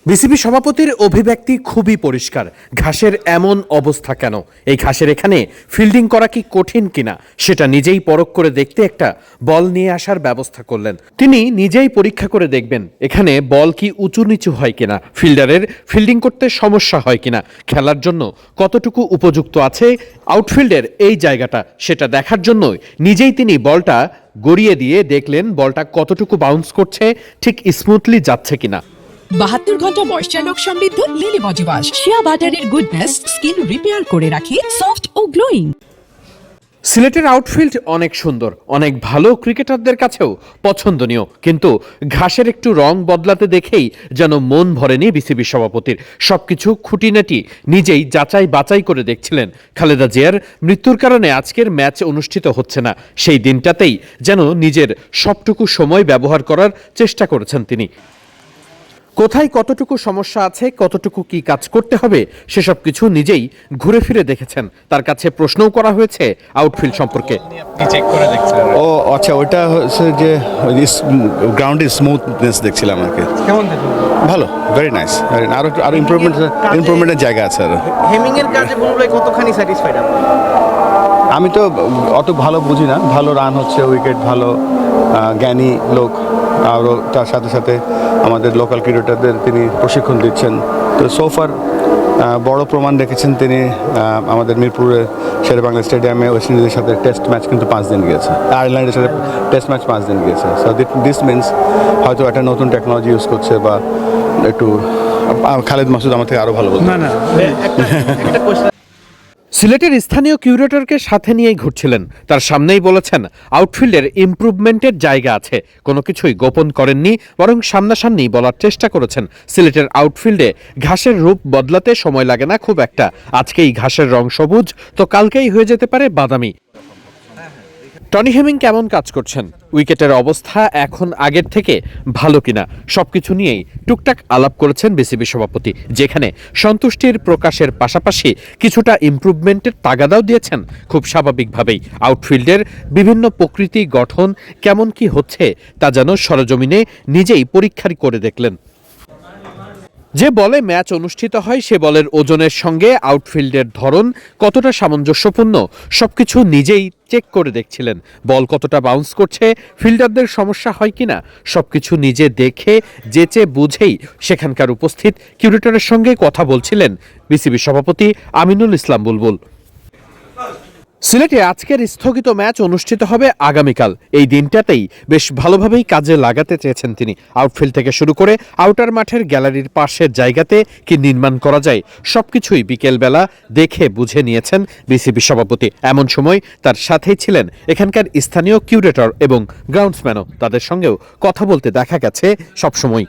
BCB সভাপতির অভিব্যক্তি খুবই পরিষ্কার। ঘাসের এমন অবস্থা কেন? এই ঘাসের এখানে ফিল্ডিং করা কি কঠিন কিনা সেটা নিজেই পরখ করে দেখতে একটা বল নিয়ে আসার ব্যবস্থা করলেন। তিনি নিজেই পরীক্ষা করে দেখবেন এখানে বল কি উঁচু নিচু হয় কিনা, ফিল্ডারের ফিল্ডিং করতে সমস্যা হয় কিনা, খেলার জন্য কতটুকু উপযুক্ত আছে আউটফিল্ডের এই জায়গাটা, সেটা দেখার জন্যই নিজেই তিনি বলটা গড়িয়ে দিয়ে দেখলেন বলটা কতটুকু বাউন্স করছে, ঠিক স্মুথলি যাচ্ছে কিনা। 72 ঘন্টা ময়েশ্চার লক সমৃদ্ধ লিলি বডি ওয়াশ, শিয়া বাটারের গুডনেস স্কিন রিপেয়ার করে রাখে সফট ও গ্লোয়িং। সিলেটের আউটফিল্ড অনেক সুন্দর, অনেক ভালো ক্রিকেটারদের কাছেও পছন্দনীয়, কিন্তু ঘাসের একটু রং বদলাতে দেখেই যেন মন ভরেনি বিসিবি সভাপতির। সবকিছু খুঁটিনাটি নিজেই যাচাই বাছাই করে দেখছিলেন। খালেদা জিয়ার মৃত্যুর কারণে আজকের ম্যাচ অনুষ্ঠিত হচ্ছে না, সেই দিনটাতেই যেন নিজের সবটুকু সময় ব্যবহার করার চেষ্টা করেছেন তিনি। কোথায় কতটুকু সমস্যা আছে, কতটুকু কি কাজ করতে হবে সেসব কিছু নিজেই ঘুরে ফিরে দেখেছেন। তার কাছে প্রশ্নও করা হয়েছে আউটফিল্ড সম্পর্কে। ও আচ্ছা, ওটা হচ্ছে যে গ্রাউন্ডের স্মুথনেস দেখছিলাম আর কি। কেমন দেখুন? ভালো, ভেরি নাইস। আরো ইমপ্রুভমেন্টের জায়গা আছে আর। হেমিং এর কাজে বুলবুল কতখানি স্যাটিসফাইড আপনি? আমি তো অত ভালো বুঝি না, ভালো রান হচ্ছে, উইকেট ভালো, জ্ঞানী লোক, আরও তার সাথে সাথে আমাদের লোকাল ক্রিকেটারদের তিনি প্রশিক্ষণ দিচ্ছেন। তো সোফার বড় প্রমাণ রেখেছেন তিনি। আমাদের মিরপুরের শেরেবাংলা স্টেডিয়ামে ওয়েস্ট ইন্ডিজের সাথে টেস্ট ম্যাচ কিন্তু 5 দিন গিয়েছে, আয়ারল্যান্ডের সাথে টেস্ট ম্যাচ 5 দিন গিয়েছে। সো দিস মিনস হয়তো একটা নতুন টেকনোলজি ইউজ করছে, বা একটু খালেদ মাসুদ আমার থেকে আরও ভালো বলতে। না একটা কোশ্চেন। সিলেটের স্থানীয় কিউরেটরকে সাথে নিয়েই ঘুরছিলেন, তার সামনেই বলেছেন আউটফিল্ডের ইমপ্রুভমেন্টের জায়গা আছে। কোনো কিছুই গোপন করেননি, বরং সামনাসামনি বলার চেষ্টা করেছেন। সিলেটের আউটফিল্ডে ঘাসের রূপ বদলাতে সময় লাগে না খুব একটা। আজকেই ঘাসের রং সবুজ, তো কালকেই হয়ে যেতে পারে বাদামি। টনি হেমিং কেমন কাজ করছেন, উইকেটের অবস্থা এখন আগের থেকে ভালো কিনা, সবকিছু নিয়েই টুকটাক আলাপ করেছেন বিসিবি সভাপতি, যেখানে সন্তুষ্টির প্রকাশের পাশাপাশি কিছুটা ইমপ্রুভমেন্টের তাগাদাও দিয়েছেন খুব স্বাভাবিকভাবেই। আউটফিল্ডের বিভিন্ন প্রকৃতি গঠন কেমন কি হচ্ছে তা যেন সরজমিনে নিজেই পরীক্ষা করে দেখলেন। যে বলে ম্যাচ অনুষ্ঠিত হয় সে বলের ওজনের সঙ্গে আউটফিল্ডের ধরন কতটা সামঞ্জস্যপূর্ণ সবকিছু নিজেই চেক করে দেখছিলেন। বল কতটা বাউন্স করছে, ফিল্ডারদের সমস্যা হয় কিনা, সবকিছু নিজে দেখে যেচে বুঝেই সেখানকার উপস্থিত কিউরেটরের সঙ্গে কথা বলছিলেন বিসিবি সভাপতি আমিনুল ইসলাম বুলবুল। সিলেটে আজকের স্থগিত ম্যাচ অনুষ্ঠিত হবে আগামীকাল। এই দিনটাতেই বেশ ভালোভাবেই কাজে লাগাতে চেয়েছেন তিনি। আউটফিল্ড থেকে শুরু করে আউটার মাঠের গ্যালারির পাশের জায়গাতে কি নির্মাণ করা যায় সবকিছুই বিকেলবেলা দেখে বুঝে নিয়েছেন বিসিবি সভাপতি। এমন সময় তার সাথেই ছিলেন এখানকার স্থানীয় কিউরেটর এবং গ্রাউন্ডসম্যানও। তাদের সঙ্গেও কথা বলতে দেখা গেছে সবসময়।